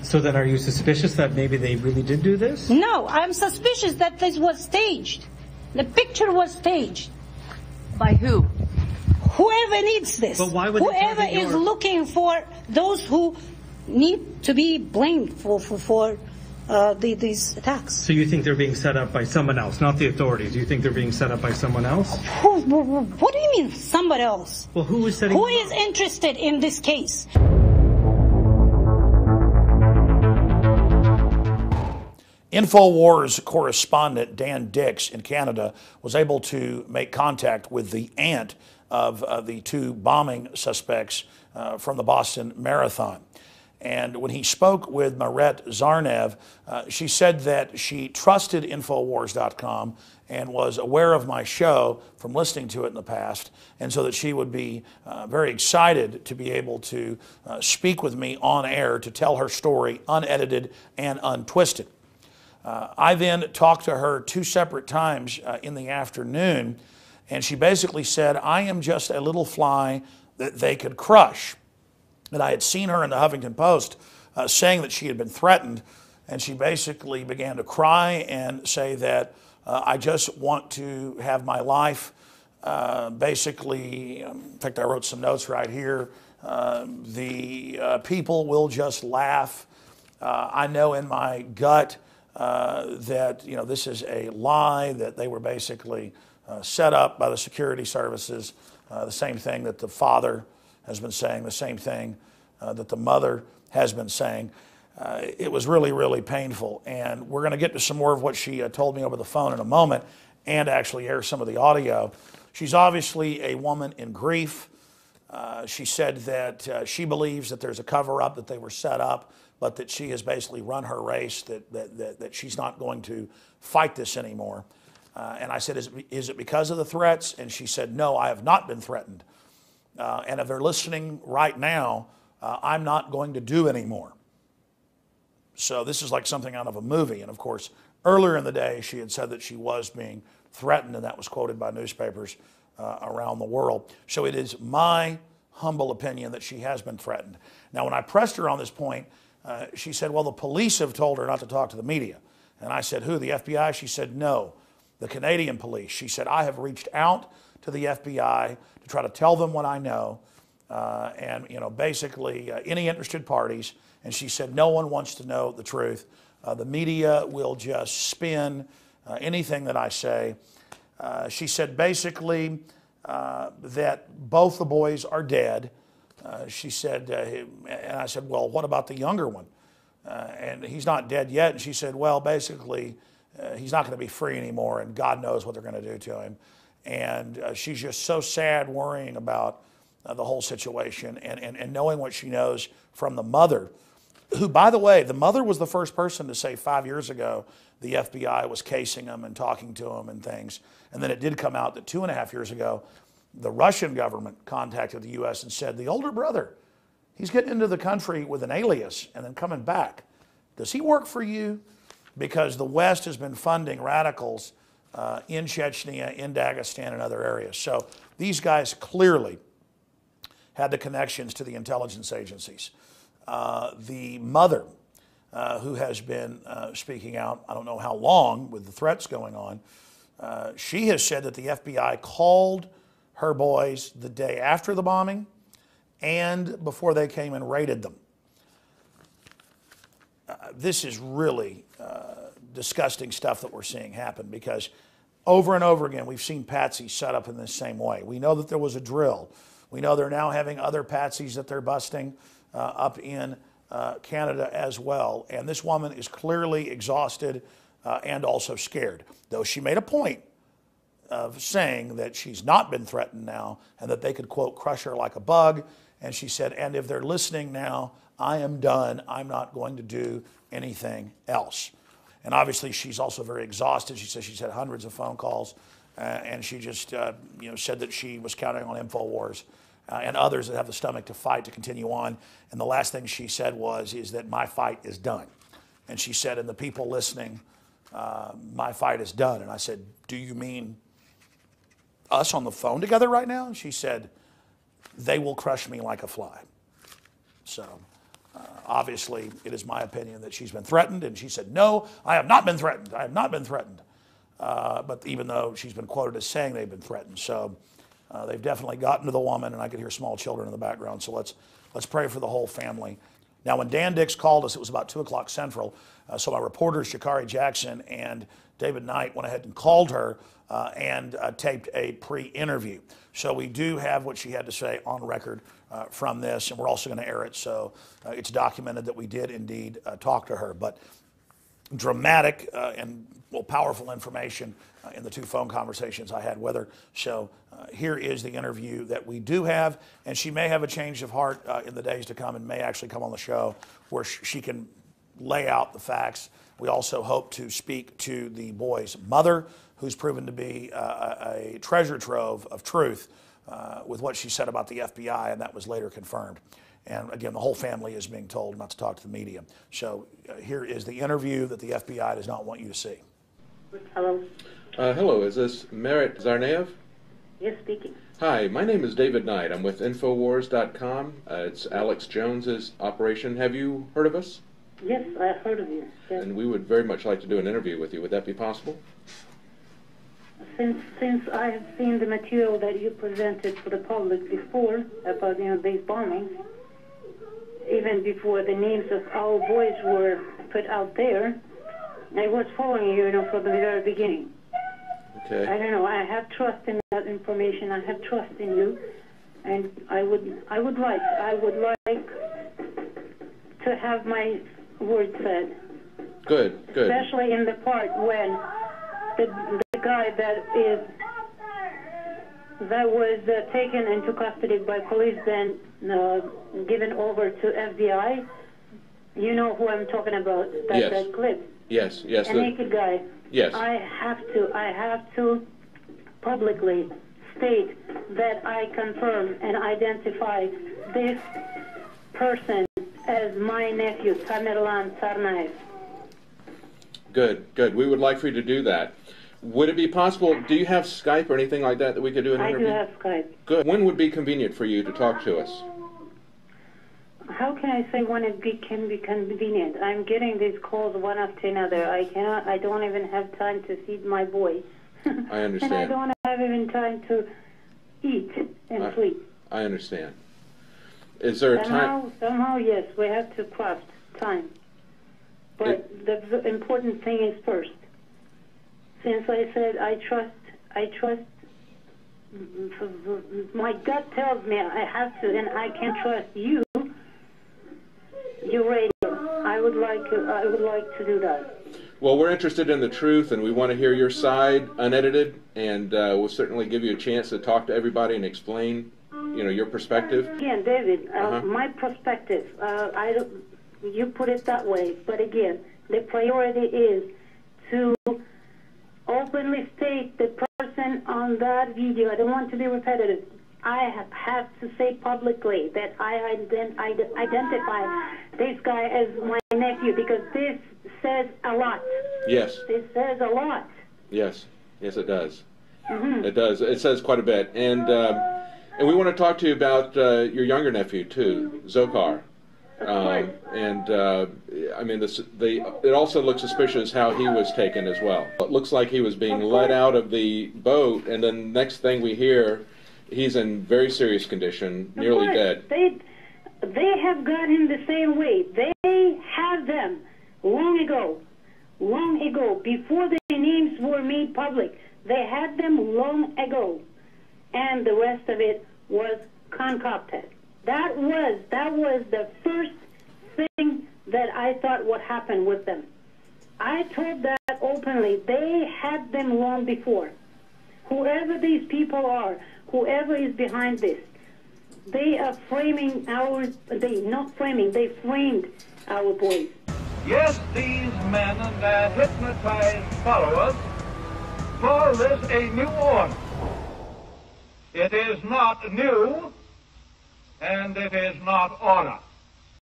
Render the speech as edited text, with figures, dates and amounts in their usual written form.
So then are you suspicious that maybe they really did do this? No, I'm suspicious that this was staged. The picture was staged. By who? Whoever needs this. But why would whoever is looking for those who need to be blamed for these attacks. So you think they're being set up by someone else, not the authorities? You think they're being set up by someone else? What do you mean, somebody else? Well, who is setting Who them is up? interested in this case? Infowars correspondent Dan Dicks in Canada was able to make contact with the aunt of the two bombing suspects from the Boston Marathon. And when he spoke with Maret Tsarnaeva, she said that she trusted Infowars.com and was aware of my show from listening to it in the past, and so that she would be very excited to be able to speak with me on air to tell her story unedited and untwisted. I then talked to her 2 separate times in the afternoon, and she basically said, I am just a little fly that they could crush. And I had seen her in the Huffington Post saying that she had been threatened, and she basically began to cry and say that I just want to have my life basically, in fact, I wrote some notes right here, the people will just laugh. I know in my gut that this is a lie, that they were basically set up by the security services, the same thing that the father has been saying, the same thing that the mother has been saying. It was really, really painful. And we're going to get to some more of what she told me over the phone in a moment and actually air some of the audio. She's obviously a woman in grief. She said that she believes that there's a cover-up, that they were set up, but that she has basically run her race, that she's not going to fight this anymore. And I said, is it because of the threats? And she said, no, I have not been threatened. And if they're listening right now, I'm not going to do anymore. So this is like something out of a movie. And of course, earlier in the day, she had said that she was being threatened, and that was quoted by newspapers around the world. So it is my humble opinion that she has been threatened. Now, when I pressed her on this point, she said, well, the police have told her not to talk to the media. And I said, who, the FBI? She said, no, the Canadian police. She said, I have reached out to the FBI to try to tell them what I know, and basically any interested parties. And she said, no one wants to know the truth. The media will just spin anything that I say. She said basically that both the boys are dead. She said, and I said, well, what about the younger one? And he's not dead yet. And she said, well, basically, he's not going to be free anymore, and God knows what they're going to do to him. And she's just so sad, worrying about the whole situation, and knowing what she knows from the mother, who, by the way, the mother was the first person to say 5 years ago the FBI was casing him and talking to him and things. And then it did come out that 2.5 years ago, the Russian government contacted the U.S. and said, the older brother, he's getting into the country with an alias and then coming back. Does he work for you? Because the West has been funding radicals in Chechnya, in Dagestan, and other areas. So these guys clearly had the connections to the intelligence agencies. The mother, who has been speaking out, I don't know how long, with the threats going on, she has said that the FBI called her boys the day after the bombing and before they came and raided them. This is really disgusting stuff that we're seeing happen, because over and over again we've seen patsies set up in this same way. We know that there was a drill. We know they're now having other patsies that they're busting up in Canada as well. And this woman is clearly exhausted and also scared, though she made a point of saying that she's not been threatened now and that they could, quote, crush her like a bug. And she said, and if they're listening now, I am done. I'm not going to do anything else. And obviously she's also very exhausted. She says she's had hundreds of phone calls, and she just said that she was counting on Infowars and others that have the stomach to fight to continue on. And the last thing she said is that my fight is done. And she said, and the people listening, my fight is done. And I said, do you mean us on the phone together right now? And she said, they will crush me like a fly. So Obviously, it is my opinion that she's been threatened, and she said, no, I have not been threatened. I have not been threatened. But even though she's been quoted as saying they've been threatened. So they've definitely gotten to the woman, and I could hear small children in the background. So let's pray for the whole family. Now, when Dan Dicks called us, it was about 2 o'clock Central. So my reporters, Shakari Jackson and David Knight, went ahead and called her and taped a pre-interview. So we do have what she had to say on record from this, and we're also going to air it. So it's documented that we did indeed talk to her. But dramatic and powerful information in the 2 phone conversations I had with her. So here is the interview that we do have, and she may have a change of heart in the days to come and may actually come on the show where she can lay out the facts. We also hope to speak to the boy's mother, who's proven to be a treasure trove of truth with what she said about the FBI, and that was later confirmed. And again, the whole family is being told not to talk to the media. So here is the interview that the FBI does not want you to see. Hello. Hello, is this Maret Tsarnaeva? Yes, speaking. Hi, my name is David Knight. I'm with Infowars.com. It's Alex Jones's operation. Have you heard of us? Yes, I heard of you. Yes. And we would very much like to do an interview with you. Would that be possible? Since I have seen the material that you presented for the public before about these bombings, even before the names of our boys were put out there, I was following you, from the very beginning. Okay. I don't know. I have trust in that information. I have trust in you, and I would like to have my word said. Good. Especially in the part when the guy that was taken into custody by police, then given over to FBI. You know who I'm talking about? Yes. That clip. Yes. A naked guy. Yes. I have to publicly state that I confirm and identify this person as my nephew, Maret Tsarnaeva. Good. We would like for you to do that. Would it be possible, do you have Skype or anything like that we could do an interview? I do have Skype. Good. When would be convenient for you to talk to us? How can I say when it can be convenient? I'm getting these calls one after another. I don't even have time to feed my boy. I understand. And I don't have even time to eat and sleep. I understand. Is there a time? Somehow, yes, we have to craft time. But the important thing is first. Since I said I trust, my gut tells me I have to, and I can trust you. Your radio. I would like to do that. Well, we're interested in the truth, and we want to hear your side unedited, and we'll certainly give you a chance to talk to everybody and explain, your perspective. Again, David, my perspective. You put it that way, but again, the priority is to openly state the person on that video. I don't want to be repetitive. I have to say publicly that I identify this guy as my nephew, because this says a lot. Yes. This says a lot. Yes, it does. Mm-hmm. It does. It says quite a bit. And we want to talk to you about your younger nephew, too, Zokar. It also looks suspicious how he was taken as well. It looks like he was being let out of the boat, and then next thing we hear, he's in very serious condition, nearly dead. They have got him the same way. They had them long ago, before the names were made public. They had them long ago, and the rest of it was concocted. That was the first thing that I thought would happen with them. I told that openly. They had them long before. Whoever these people are, whoever is behind this, they are framing they framed our boys. Yes, these men and their hypnotized followers call this a new order. It is not new, and it is not order.